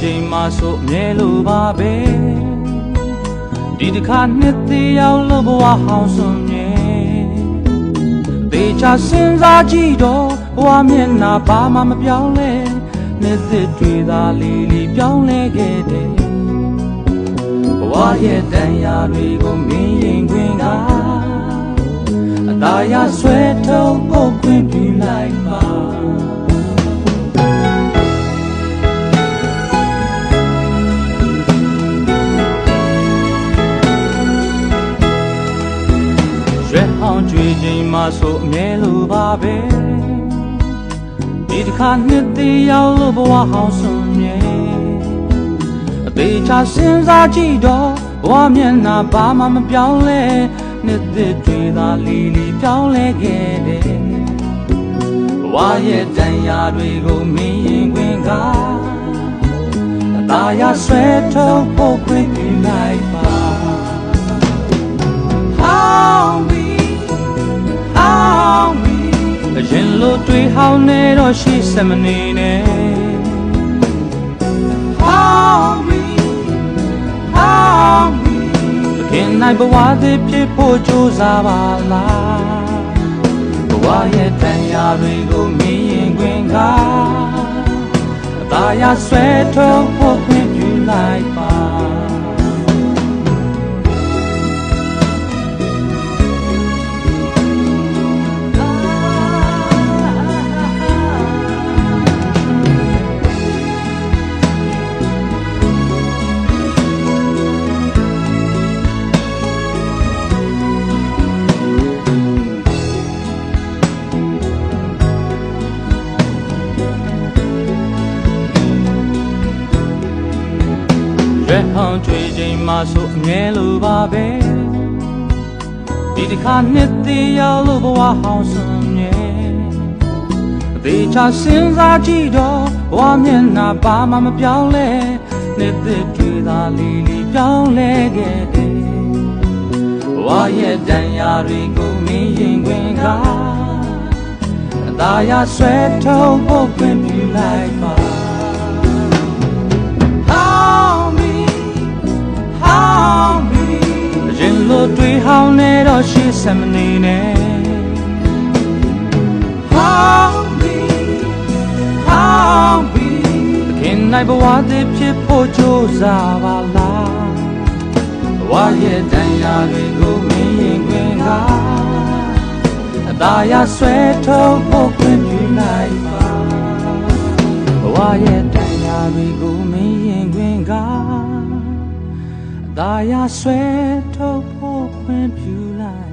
ချိန်မှဆိုအမြဲလိုပါပဲဒီတစ်ခါနှစ်သေးရောက်လို့ဘဝဟောင်းစွန်မြဲသေချာစဉ်းစားကြည့်တော့ဘဝမျက်နှာဘာမှမပြောင်းလဲနှစ်သက်တွေသာလေးလေးပြောင်းလဲခဲ့တယ်ဘဝရဲ့တန်ရာတွေကိုမင်းရင်ခွင်ကအသာရဆွဲထုတ်ဖို့ခွင့်ပြုလိုက်ပါရွယ်ဟောင်းကြွေချိန်မှဆိုအမြဲလိုပါပဲဒီတစ်ခါနှစ်သေးရောက်လို့ဘဝဟောင်းစွန်မြဲအသေးချစဉ်းစားကြည့်တော့ဘဝမျက်နှာဘာမှမပြောင်းလဲနှစ်သက်တွေသာလေးလေးပြောင်းလဲခဲ့တယ်ဘဝရဲ့တန်ရာတွေကိုမင်းရင်ခွင်ကအသာရဆွဲထုတ်ဖို့ခွင့်ပြုလိုက်ပါအရင်လိုတွေ့ဟောင်းနေတော့ရှိစမနေနဲ့ဟောင်းပြီအခင်နိုင်ဘဝသည်ဖြစ်ဖို့ကြိုးစားပါလားဘဝရဲ့တန်ရာတွေကိုမင်းရင်ခွင်ကအသာရဆွဲထုတ်ဖို့ခွင့်ပြုလိုက်ပါရွယ်ဟောင်းကြွေချိန်မှဆိုအမြဲလိုပါပဲဒီတစ်ခါနှစ်သေးရောက်လို့ဘဝဟောင်းစွန်မြဲအသေးချစဉ်းစားကြည့်တော့ဘဝမျက်နှာဘာမှမပြောင်းလဲနှစ်သက်တွေသာလေးလေးပြောင်းလဲခဲ့တယ်ဘဝရဲ့တန်ရာတွေကိုမင်းရင်ခွင်ကအသာရဆွဲထုတ်ဖို့ခွင့်ပြုလိုက်ပါတွေ့ဟောင်းနေတော့ရှိစမနေနဲ့ဟောင်းပြီအခင်နိုင်ဘဝသည်ဖြစ်ဖို့ကြိုးစားပါလားဘဝရဲ့တန်ရာတွေကိုမင်းရင်ခွင်ကအသာရဆွဲထုတ်ဖို့ခွင့်ပြုလိုက်ပါဘဝရဲ့တန်ရာတွေကိုမင်းရင်ခွင်ကသာယာဆွဲထုတ်ဖို့ခွင့်ပြုလိုက်